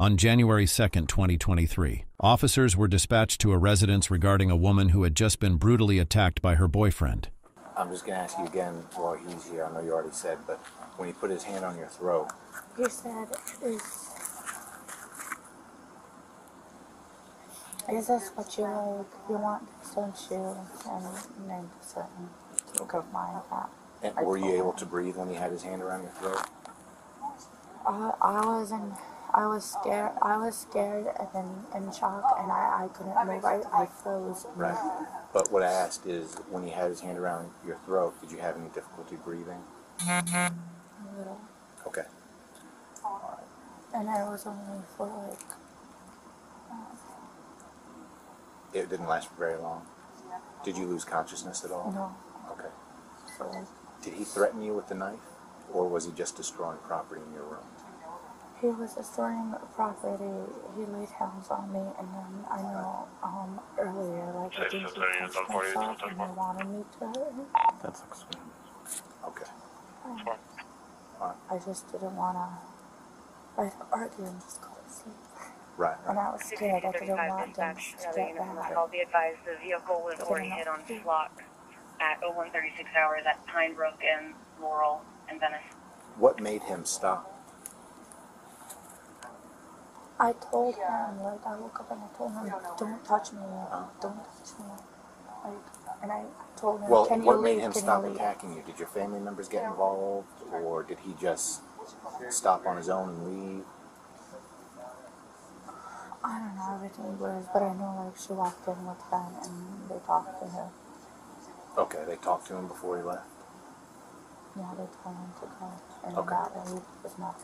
On January 2, 2023, officers were dispatched to a residence regarding a woman who had just been brutally attacked by her boyfriend. I'm just going to ask you again while he's here. I know you already said, but when he put his hand on your throat... He said, is this what you like? You want this, don't you? And named a certain kink of mine that... And were you able to breathe when he had his hand around your throat? I was scared and then in shock, and I couldn't move. I froze. Right. But what I asked is, when he had his hand around your throat, did you have any difficulty breathing? A little. Okay. All right. And it was only for like... It didn't last for very long? Did you lose consciousness at all? No. Okay. So, did he threaten you with the knife, or was he just destroying property in your room? he was destroying property. He laid hands on me, and then I know earlier, like, I think he touched myself and he wanted me to hurt him. That's extreme. Okay. I just didn't want to argue and just go to sleep. Right. And I was scared. I didn't want them to get back. I'll be advised the vehicle was already hit on Flock at 01:36 hours at Pinebrook and Laurel and Venice. What made him stop? I told him, like, I woke up and I told him, don't touch me, don't touch me. Like, and I told him, Well, can you what leave? made him Can stop you leave? attacking you? Did your family members get involved, or did he just stop on his own and leave? I don't know everything was, but I know, like, she walked in with them and they talked to her. Okay, they talked to him before he left? Yeah, they told him to go. And Okay. that way he was not.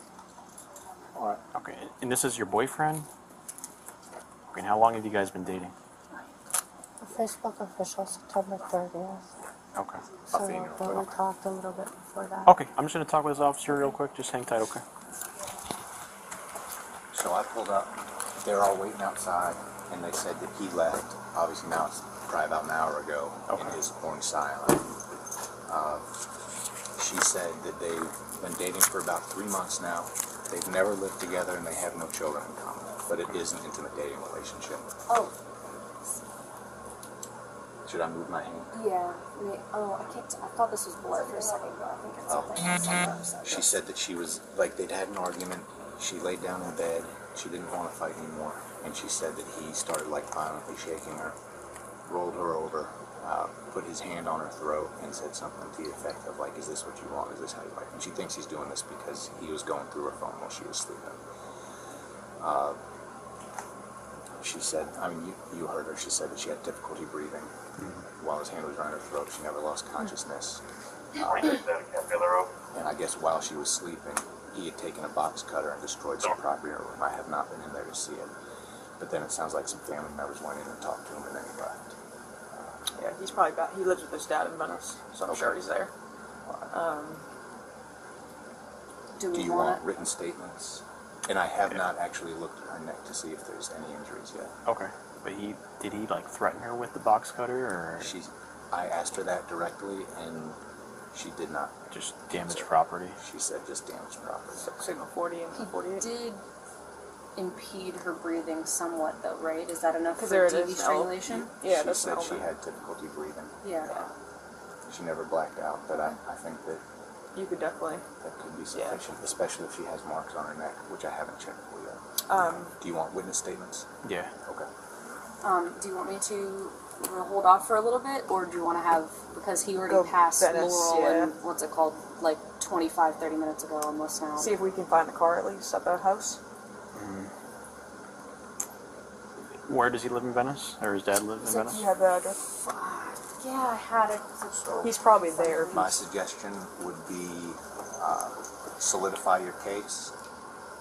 All right. Okay, and this is your boyfriend? Okay, and how long have you guys been dating? Facebook official September 30th. Okay. So, but we talked a little bit before that. Okay, I'm just going to talk with this officer real quick. Just hang tight, okay? So I pulled up. They're all waiting outside, and they said that he left. Obviously now it's probably about an hour ago in his orange Scion. She said that they've been dating for about 3 months now. They've never lived together, and they have no children in common. But it is an intimate dating relationship. Oh, Should I move my hand? yeah. I can't. I thought this was blurred for a second, but I think it's something else. She said that she was, like, they'd had an argument. She laid down in bed. She didn't want to fight anymore. And she said that he started, like, violently shaking her, rolled her over, put his hand on her throat, and said something to the effect of, like, is this what you want? Is this how you like? And she thinks he's doing this because he was going through her phone while she was sleeping. She said, I mean, you heard her. She said that she had difficulty breathing while his hand was around her throat. She never lost consciousness. And I guess while she was sleeping, he had taken a box cutter and destroyed some property in her room. I have not been in there to see it. But then it sounds like some family members went in and talked to him, and then he left. Yeah, he's probably back. He lives with his dad in Venice, so I'm sure he's there. Do you want written statements? And I have not actually looked at her neck to see if there's any injuries yet. Okay. But did he like threaten her with the box cutter, or I asked her that directly, and she did not. just damaged property? She said just damaged property. Signal 40 and 48. Did impede her breathing somewhat, though, right? Is that enough for there it DV is. strangulation? Yeah, She that's said an she element. had difficulty breathing. Yeah. She never blacked out, but I think that You could definitely. that could be sufficient, especially if she has marks on her neck, which I haven't checked for yet. Do you want witness statements? Yeah. Okay. Do you want me to hold off for a little bit, or do you want to have, because he already Go passed Venice, Laurel and, yeah. what's it called, like 25, 30 minutes ago almost now. See if we can find the car at least at the house. Where does he live in Venice? Or his dad live in Do Venice? you have the address? Yeah, I had it. He's probably there. My suggestion would be solidify your case,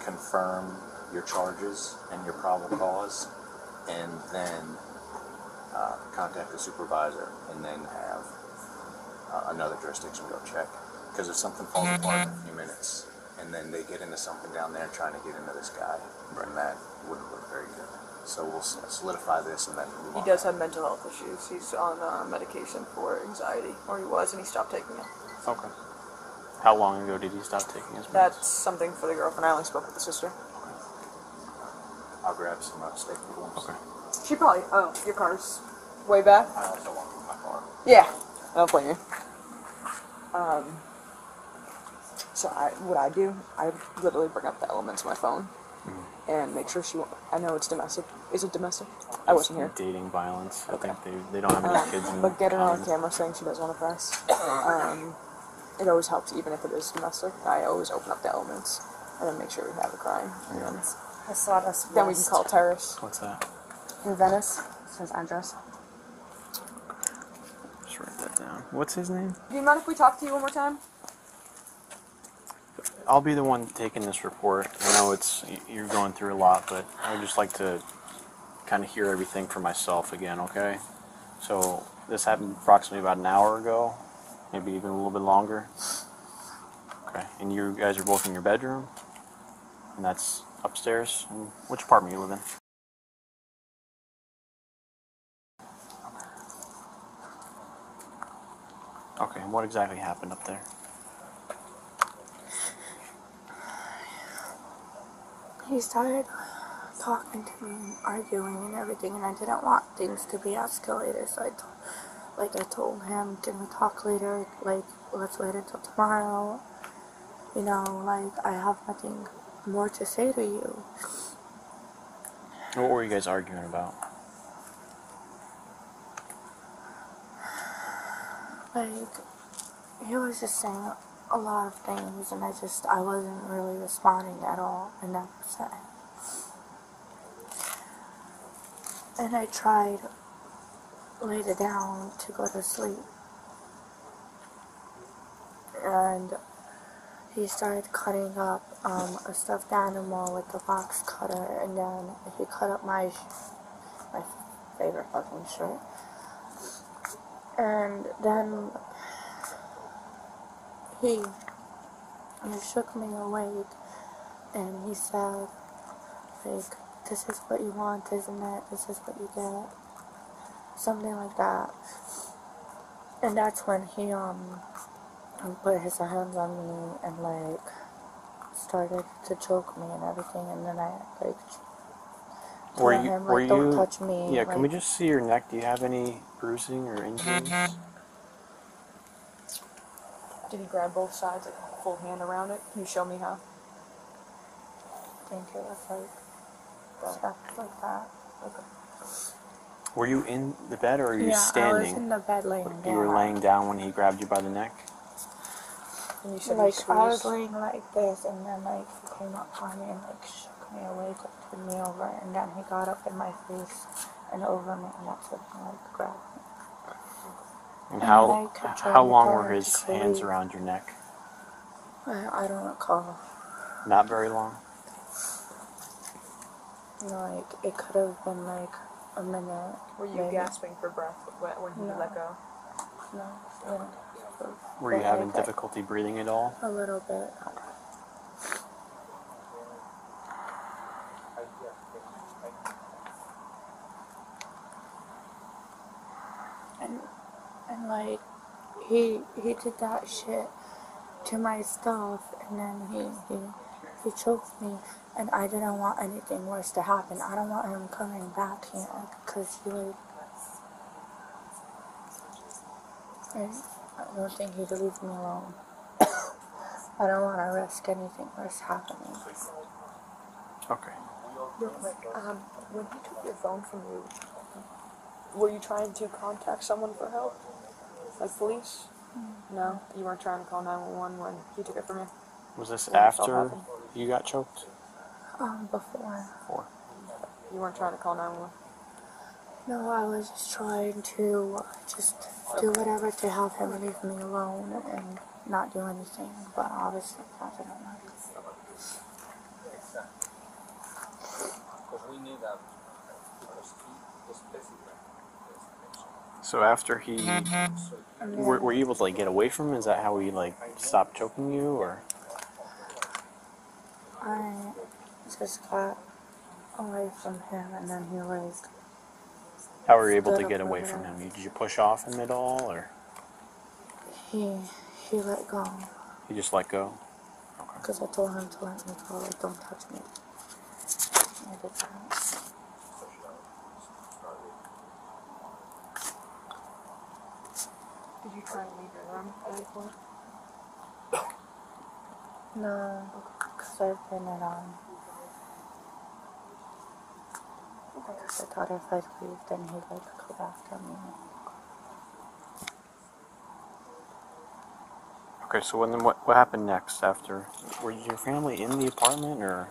confirm your charges and your probable cause, and then contact the supervisor, and then have another jurisdiction go check. Because if something falls apart in a few minutes, and then they get into something down there trying to get into this guy, then that wouldn't look very good. So we'll solidify this and then move He on. does have mental health issues. He's on medication for anxiety, or he was, and he stopped taking it. Okay. How long ago did he stop taking his meds? That's something for the girlfriend. I only spoke with the sister. I'll grab some staple forms. Okay. She probably. Oh, your car's way back. I also want my car. Yeah. I don't blame you. So what I do, I literally bring up the elements of my phone and make sure I know it's domestic. Is it domestic? I wasn't here. Dating violence. I think they don't have any kids in But get her on common. camera saying she doesn't want to press. It always helps, even if it is domestic. I always open up the elements and then make sure we have a crime. And then, I saw this. then we can call terrorists. What's that? in Venice. It's his address. Just write that down. What's his name? Do you mind if we talk to you one more time? I'll be the one taking this report. I know you're going through a lot, but I would just like to kind of hear everything for myself again, okay? So this happened approximately about an hour ago, maybe even a little bit longer. Okay, and you guys are both in your bedroom, and that's upstairs. And which apartment you live in? Okay, and what exactly happened up there? He started talking to me and arguing and everything, and I didn't want things to be escalated, so I told him, can we talk later, like, let's wait until tomorrow, you know, like, I have nothing more to say to you. What were you guys arguing about? Like, he was just saying a lot of things, and I wasn't really responding at all, and that upset him. And I tried laid it down to go to sleep, and he started cutting up a stuffed animal with a box cutter, and then he cut up my favorite fucking shirt, and then he shook me awake, and he said, like, this is what you want, isn't it? This is what you get. Something like that. And that's when he put his hands on me and, like, started to choke me and everything, and then I, like, told him, like, don't touch me. Yeah, like, can we just see your neck? Do you have any bruising or injuries? Did he grab both sides, like full hand around it? Can you show me how? I think it was, like, stuff like that. Okay. Were you in the bed or were you Yeah, standing? I was in the bed laying down. You were laying down when he grabbed you by the neck? And you said Like, you I was squeezed. laying like this, and then, like, he came up on me and, like, shook me awake, like, turned me over, and then he got up in my face and over me, and that's when he, like, grabbed me. And then how I kept trying how to long tell were him his to hands leave. around your neck? I don't recall. Not very long? You know, like, it could have been, like, a minute. Were you maybe. gasping for breath when he No. let go? No, yeah. Were you But, having like, difficulty breathing at all? A little bit. And like, he did that shit to my stuff, and then he choked me, and I didn't want anything worse to happen. I don't want him coming back here, because he, like, I don't think he'd leave me alone. I don't want to risk anything worse happening. Okay. Real quick, when he took your phone from you, were you trying to contact someone for help? Like police? No? You weren't trying to call 911 when he took it from you? Was this When this all after happened? you got choked? Before. Or You weren't trying to call 911? No, I was just trying to just do whatever to have him leave me alone and not do anything, but obviously that didn't work. so after he were you able to like get away from him? Is that how he like stopped choking you or I just got away from him, and then he, like, how were you able to stood get up away over from there. him? Did you push off him at all or he let go, you just let go? because I told him to let me go, like, don't touch me. I did that. Did you try and leave your room at any point? No, because I've been in, because I thought if I'd leave, then he'd, like, go after me. Okay, so then what happened next after? Were your family in the apartment or?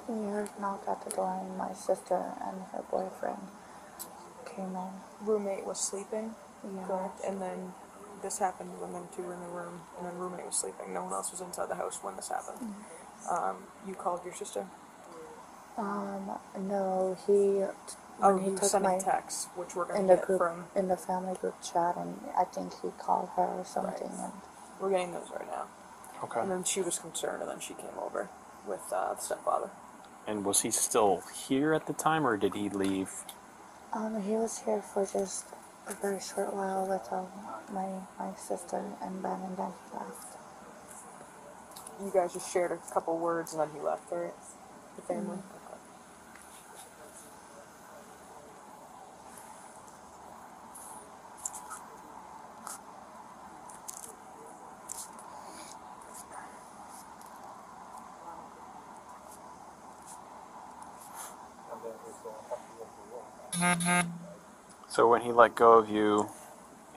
We heard knock at the door and my sister and her boyfriend came in. Roommate was sleeping, Yeah. correct? And then this happened when them two were in the room, and then roommate was sleeping. No one else was inside the house when this happened. You called your sister? No, he Oh, when he you took sending my texts, which we're in going the to get group from... in the family group chat, and I think he called her or something. Right. And We're getting those right now. Okay. And then she was concerned, and then she came over with the stepfather. And was he still here at the time, or did he leave? he was here for just a very short while with my sister and Ben, and then he left. You guys just shared a couple words, and then he left, right? The family? Okay. So when he let go of you,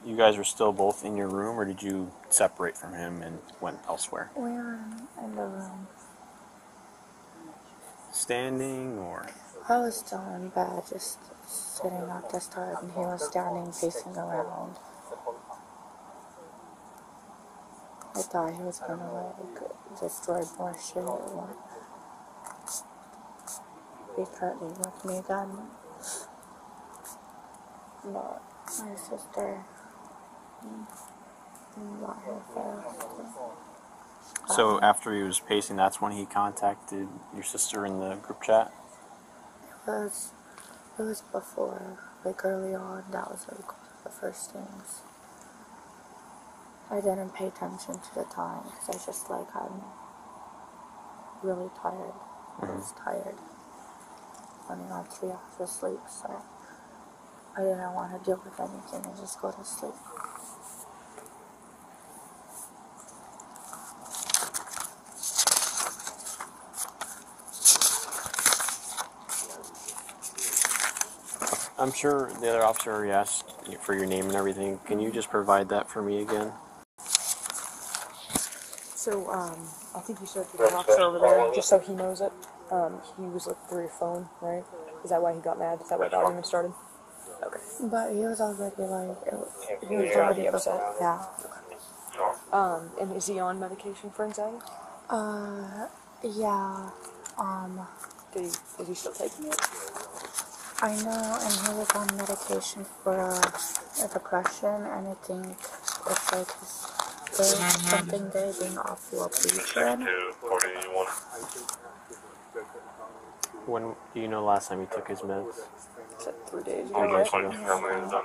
you guys were still both in your room, or did you separate from him and went elsewhere? We were in the room. Standing, or? I was still in bed, just sitting at the start, and he was standing, facing around. I thought he was gonna like destroy more shit or be currently with me then. But my sister got her first. So after he was pacing, that's when he contacted your sister in the group chat? It was before, like early on, that was like the first things. I didn't pay attention to the time because I just like, I'm really tired. I was tired. Running on 3 hours of sleep, so I didn't want to deal with anything and just go to sleep. I'm sure the other officer already asked for your name and everything. Can you just provide that for me again? So, I think you said to the officer over there, just so he knows it, he was looking through your phone, right? Is that why he got mad? Is that why the argument started? Okay. But he was already like, he was already already upset? Yeah. And is he on medication for anxiety? Yeah. Is he still taking it? I know, and he was on medication for depression, and I think it's like there's something there being off Wellbutrin. When do you know last time he took his meds? Is that 3 days ago? 3 days ago.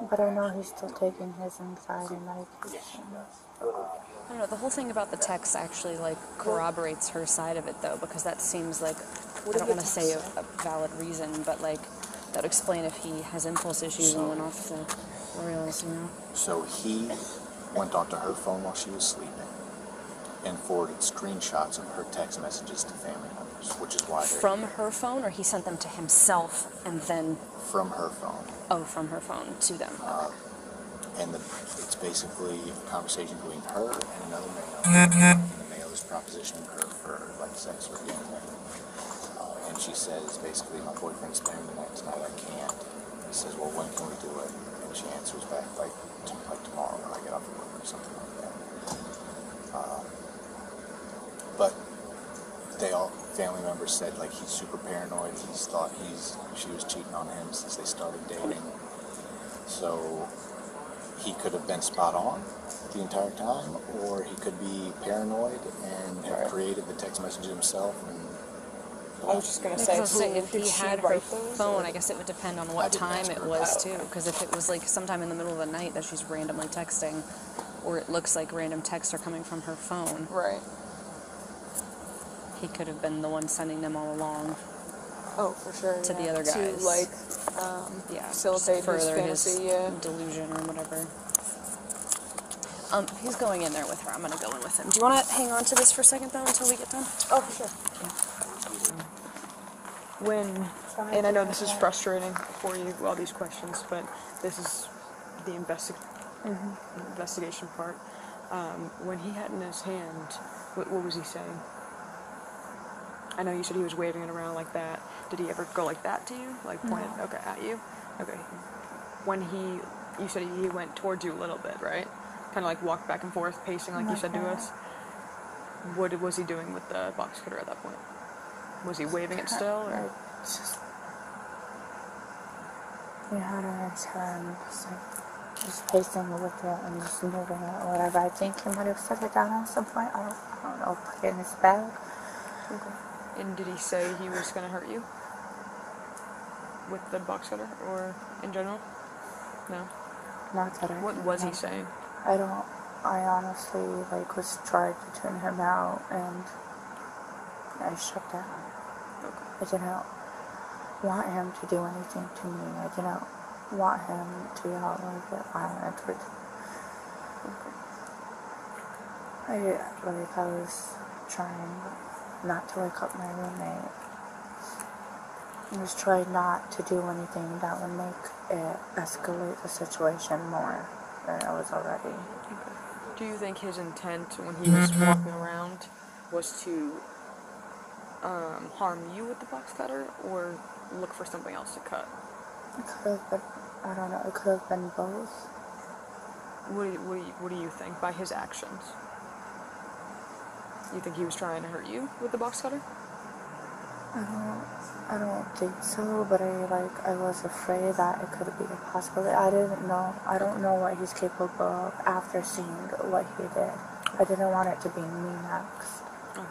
But I know he's still taking his anxiety medication. I don't know, the whole thing about the text actually, like, corroborates her side of it, though, because that seems like, I don't want to say a valid reason, but, like, that would explain if he has impulse issues and went off the rails, you know? So he went onto her phone while she was sleeping and forwarded screenshots of her text messages to family members, which is why they're From her phone, or he sent them to himself and then, from her phone. oh, from her phone to them? And it's basically a conversation between her and another male. And the male is propositioning her for like sex or gambling. And she says basically, my boyfriend's spending the night tonight, I can't. He says, well, when can we do it? And she answers back like tomorrow when I get off of work or something like that. But they all, family members said like he's super paranoid. He's thought she was cheating on him since they started dating. So he could have been spot on the entire time, or he could be paranoid and have created the text message himself. And I was just going to Because say, if he had her phone, I guess it would depend on I what didn't time ask it her was, that. too. Because if it was, like, sometime in the middle of the night that she's randomly texting, or it looks like random texts are coming from her phone, Right. he could have been the one sending them all along Oh, for sure. to yeah. the other guys. To, like, yeah, facilitate his further fantasy, yeah. delusion or whatever. He's going in there with her. I'm gonna go in with him. Do you want to hang on to this for a second though until we get done? Oh, for sure. And I know this is frustrating for you, all these questions, but this is the investigation part. When he had in his hand, what was he saying? I know you said he was waving it around like that. Did he ever go like that to you? Like pointed, okay, at you? Okay. When you said he went towards you a little bit, right? Kind of like walked back and forth, pacing like you said to us. What was he doing with the box cutter at that point? Was he waving it still, or? He had it in his hand, just pacing with it and just moving it or whatever. I think he might have set it down at some point. I don't know, put it in his bag. Okay. And did he say he was going to hurt you? With the box cutter, or in general? No? Not that I What was he saying? I honestly, was trying to tune him out, and I shut down. Okay. I didn't want him to do anything to me. I didn't want him to yell or get violent. I was trying not to wake up my roommate. I was trying not to do anything that would make it escalate the situation more than it was already. Okay. Do you think his intent when he was walking around was to harm you with the box cutter, or look for something else to cut? It could have been, I don't know, it could have been both. What do you think by his actions? You think he was trying to hurt you with the box cutter? I don't think so, but I was afraid that it could be a possibility. I don't know what he's capable of after seeing what he did. I didn't want it to be me next. Okay.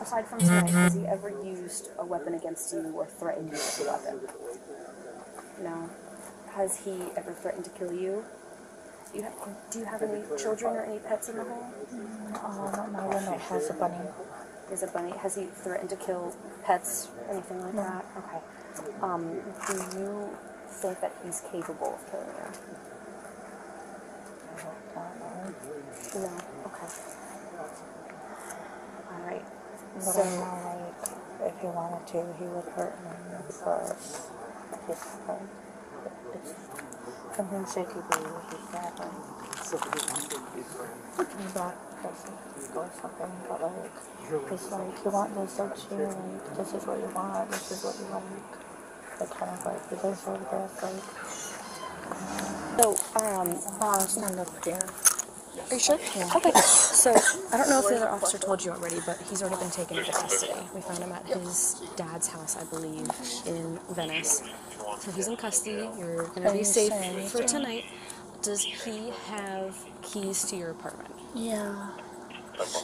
Aside from tonight, has he ever used a weapon against you or threatened you with a weapon? No. Has he ever threatened to kill you? Do you have any children or any pets in the home? My roommate has a bunny. There's a bunny. Has he threatened to kill pets or anything like that? Okay. Do you think that he's capable of killing you? No. Okay. All right. But So, I know, if he wanted to, he would hurt me because it's something shaky baby, he's got back or something, but it's you want this, don't you? This is what you want, this is what you like. Kind of he does all this, I'll stand up here. Are you sure? Yeah. Okay. So, I don't know if the other officer told you already, but he's already been taken into custody. We found him at his dad's house, I believe, in Venice. So he's in custody. You're going to be safe for tonight. Does he have keys to your apartment? Yeah.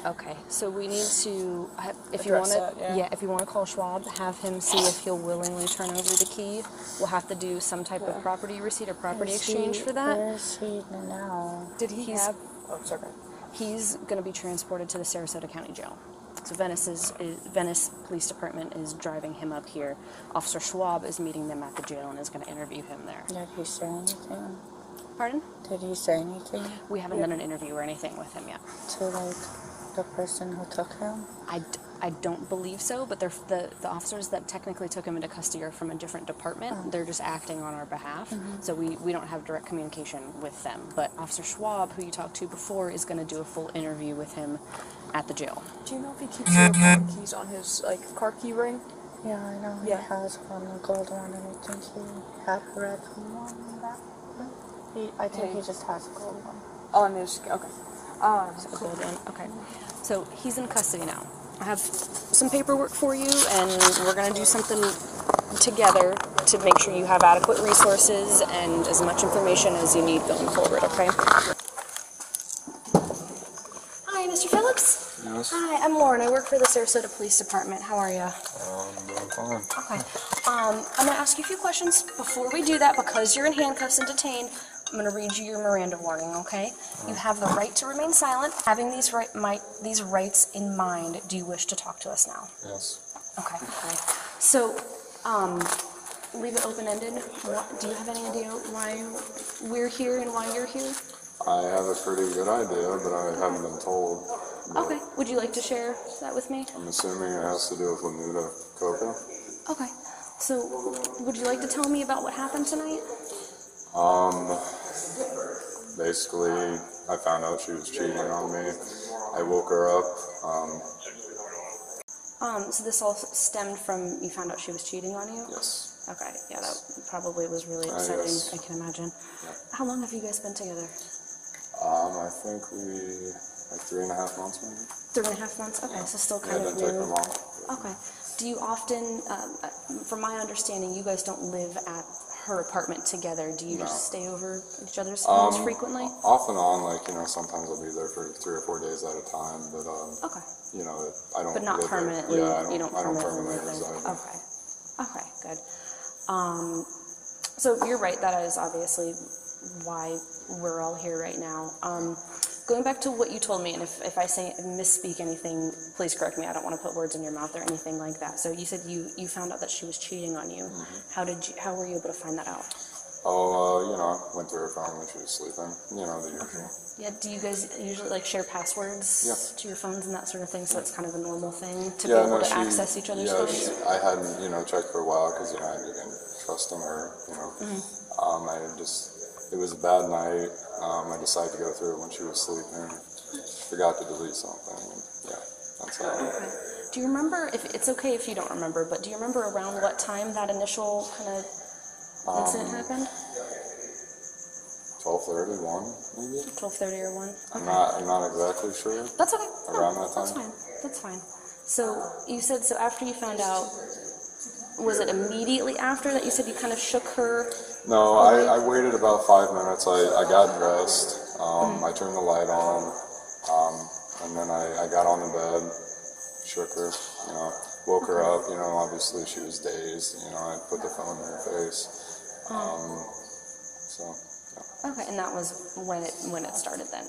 Okay, so we need to, if you want to, if you want to call Schwab, have him see if he'll willingly turn over the key. We'll have to do some type of property receipt or property exchange for that. Where is he now? Did he have? Oh, sorry. He's going to be transported to the Sarasota County Jail. So Venice Police Department is driving him up here. Officer Schwab is meeting them at the jail and is going to interview him there. Did he say anything? Pardon? Did he say anything? We haven't done an interview or anything with him yet. To the person who took him? I don't believe so, but the officers that technically took him into custody are from a different department. Oh. They're just acting on our behalf, so we don't have direct communication with them. But Officer Schwab, who you talked to before, is going to do a full interview with him at the jail. Do you know if he keeps your apartment keys on his car key ring? Yeah, I know. He has one, a gold one, and I think he had a red one. I think he just has a gold one. On his, okay. So a gold one, okay. So he's in custody now. I have some paperwork for you, and we're going to do something together to make sure you have adequate resources and as much information as you need going forward, okay? Hi, Mr. Phillips. Yes. Hi, I'm Lauren. I work for the Sarasota Police Department. How are you? I'm doing fine. Okay. I'm going to ask you a few questions. Before we do that, because you're in handcuffs and detained, I'm going to read you your Miranda warning, okay? You have the right to remain silent. Having these rights in mind, do you wish to talk to us now? Yes. Okay, great. So, leave it open-ended. Do you have any idea why we're here and why you're here? I have a pretty good idea, but I haven't been told. Okay. Would you like to share that with me? I'm assuming it has to do with Lanuda Coca. Okay. So, would you like to tell me about what happened tonight? Basically, I found out she was cheating on me. I woke her up. So this all stemmed from you found out she was cheating on you? Yes. Okay. Yeah, that probably was really upsetting. Yes. I can imagine. Yeah. How long have you guys been together? I think like 3.5 months maybe. 3.5 months? Okay, so still Yeah, kind it of didn't take new. them long. Okay. Do you often, from my understanding, you guys don't live at her apartment together. Do you just stay over each other's homes frequently? Off and on, like, sometimes I'll be there for 3 or 4 days at a time, but, Okay. I don't But not live there. permanently. Yeah, You don't I don't permanently permanently live there. reside. Okay. Okay, good. So you're right. That is obviously why we're all here right now. Going back to what you told me, and if I misspeak anything, please correct me. I don't want to put words in your mouth or anything like that. So you said you found out that she was cheating on you. Mm-hmm. How were you able to find that out? I went to her phone when she was sleeping. The usual. Yeah. Do you guys usually share passwords to your phones and that sort of thing? So it's kind of a normal thing to be able to access each other's phones. I hadn't checked for a while because I didn't trust in her. It was a bad night. I decided to go through it when she was sleeping. Forgot to delete something. And, that's how. Okay. Do you remember? If it's okay if you don't remember, but do you remember around what time that initial kind of incident happened? 12:30, 1 maybe. 12:30 or 1. Okay. I'm not exactly sure. That's okay. Around that time. That's fine. That's fine. So you said after you found out, was it immediately after that you said you kind of shook her? No, I waited about 5 minutes. I got dressed. I turned the light on, and then I got on the bed, shook her, woke her up. Obviously she was dazed. I put the phone in her face. Okay, and that was when it started then.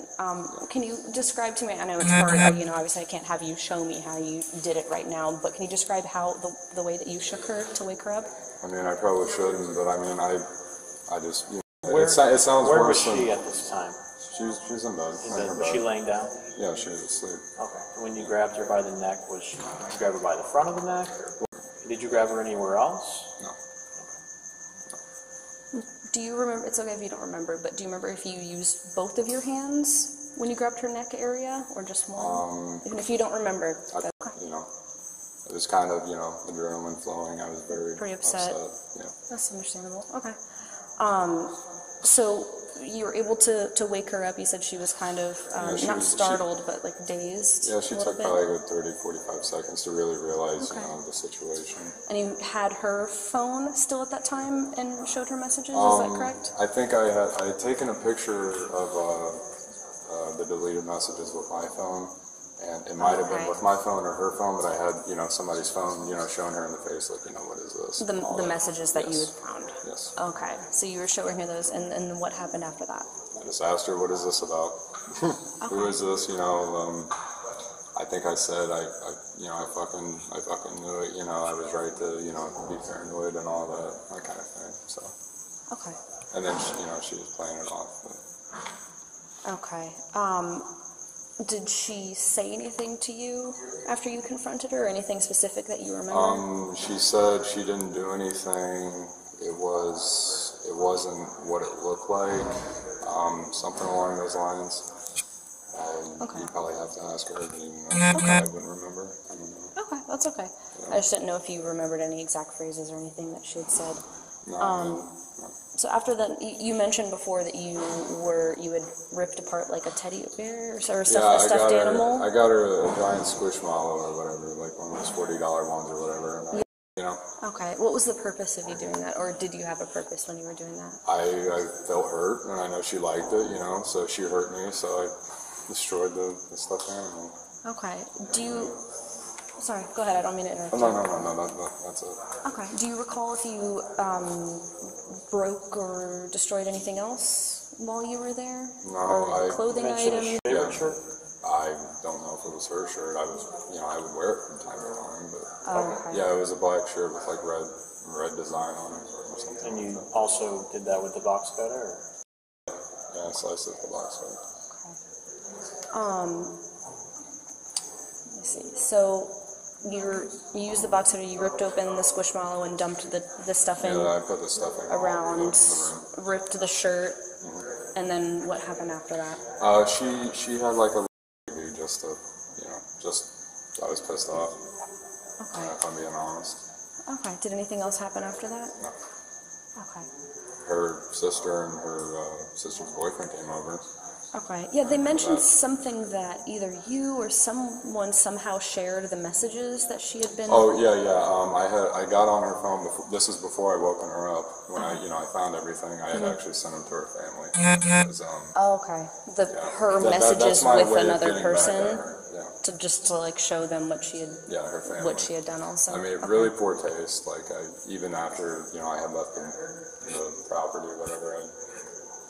Can you describe to me, I know it's hard, obviously I can't have you show me how you did it right now, but can you describe how the way that you shook her to wake her up? I probably shouldn't, but I just, Where, it sounds where was worse she than, at this time? she's in bed. Was she laying down? Yeah, she was asleep. Okay. When you grabbed her by the neck, did you grab her by the front of the neck? Did you grab her anywhere else? No. Do you remember, it's okay if you don't remember, but do you remember if you used both of your hands when you grabbed her neck area, or just one? Even if you don't remember. It was kind of, adrenaline flowing. I was very upset. Yeah. That's understandable. Okay. So you were able to wake her up. You said she was kind of not startled, but like dazed. Yeah, she took probably a good 30, 45 seconds to really realize, the situation. And you had her phone still at that time and showed her messages. Is that correct? I think I had taken a picture of the deleted messages with my phone. And it might have been with my phone or her phone, but I had, somebody's phone, showing her in the face, like, what is this? The messages that you had found. Yes. Okay, so you were showing her those, and what happened after that? I just asked her, what is this about? Who is this? I think I said, I fucking knew it. I was right to, be paranoid and all that kind of thing. So. Okay. And then, she was playing it off. But. Okay. Did she say anything to you after you confronted her, or anything specific that you remember? She said she didn't do anything. It wasn't what it looked like. Something along those lines. Okay. You probably have to ask her. I wouldn't remember. I don't know. Okay, that's okay. I just didn't know if you remembered any exact phrases or anything that she had said. No. So after that, you mentioned before that you had ripped apart like a teddy bear or a stuffed animal. I got her a giant Squishmallow or whatever, like one of those $40 ones or whatever. Okay. What was the purpose of you doing that, or did you have a purpose when you were doing that? I felt hurt, and I know she liked it, so she hurt me, so I destroyed the stuffed animal. Okay. Sorry, go ahead. I don't mean to interrupt. No, that's it. Okay. Do you recall if you broke or destroyed anything else while you were there? No, or clothing items? Yeah, I don't know if it was her shirt. I would wear it from time to time, but okay. yeah, it was a black shirt with like red design on it or something. And you also did that with the box cutter? Or? Yeah, I sliced it with the box cutter. Let me see. So you used the box cutter, you ripped open the Squishmallow and dumped the stuffing. Yeah, I put the stuffing around, the room. ripped the shirt, and then what happened after that? She had like a just to, I was pissed off. Okay. If I'm being honest. Okay. Did anything else happen after that? No. Okay. Her sister and her sister's boyfriend came over. Okay. Yeah, they mentioned something that either you or someone somehow shared the messages that she had been. Oh yeah. I got on her phone before. This is before I woken her up. When I found everything, I had actually sent them to her family. Okay. Her messages with another person. To just to like show them what she had. Yeah, her family. What she had done also. I mean, really poor taste. Like even after I had left the property or whatever, I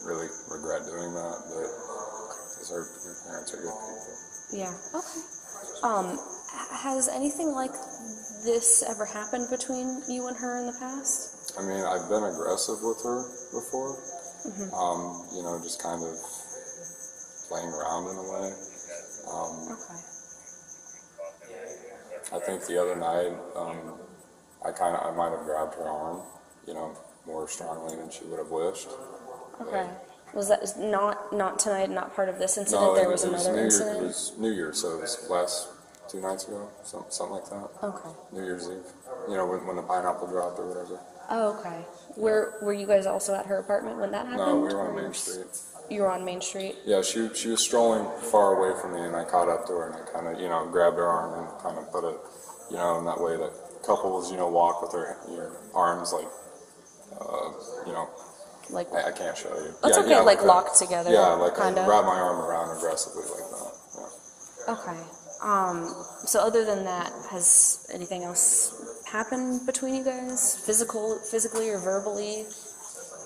really regret doing that. But because her parents are good people. Yeah. Okay. Has anything like this ever happened between you and her in the past? I mean, I've been aggressive with her before. Just kind of playing around in a way. Okay. I think the other night, I might have grabbed her arm, more strongly than she would have wished. Okay. Was that not tonight, not part of this incident? No, there was another incident? It was New Year's, so it was last 2 nights ago, something like that. Okay. New Year's Eve. When the pineapple dropped or whatever. Oh, okay. Were you guys also at her apartment when that happened? No, we were on Main Street. You were on Main Street? Yeah, she was strolling far away from me, and I caught up to her, and I kind of, grabbed her arm and kind of put it, in that way that couples, walk with their arms like, like I can't show you. That's okay, yeah, like locked together. Yeah, like kind I of wrap my arm around aggressively like that. Yeah. Okay. So other than that, has anything else happened between you guys? Physically or verbally?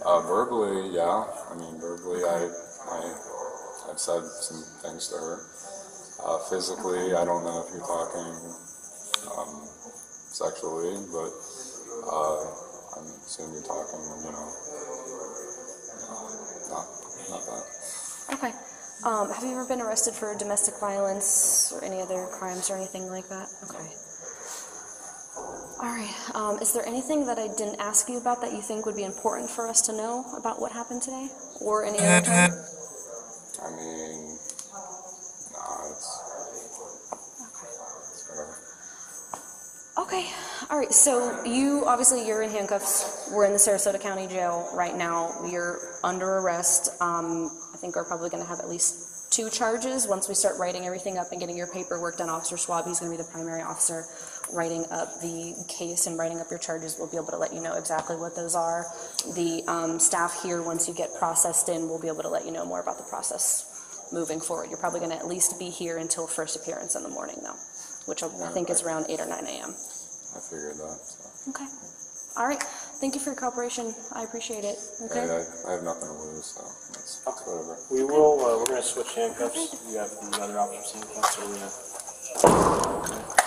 Verbally, yeah. I mean, verbally, I've said some things to her. Physically, I don't know if you're talking sexually, but I'm assuming you're talking, not that. Okay. Have you ever been arrested for domestic violence or any other crimes or anything like that? Okay. All right. Is there anything that I didn't ask you about that you think would be important for us to know about what happened today or any other time? I mean, nah, it's whatever. Okay. All right. So you're in handcuffs. We're in the Sarasota County Jail right now. You're under arrest. I think we're probably going to have at least 2 charges once we start writing everything up and getting your paperwork done. Officer Schwab, he's going to be the primary officer writing up the case and writing up your charges. We'll be able to let you know exactly what those are. The staff here, once you get processed in, will be able to let you know more about the process moving forward. You're probably going to at least be here until first appearance in the morning, though, which I think is around 8 or 9 a.m. I figured that. So. Okay. All right. Thank you for your cooperation. I appreciate it. Okay. Hey, I have nothing to lose, so it's whatever. We will. We're going to switch handcuffs. You have the other officers handcuffs, so we're going to.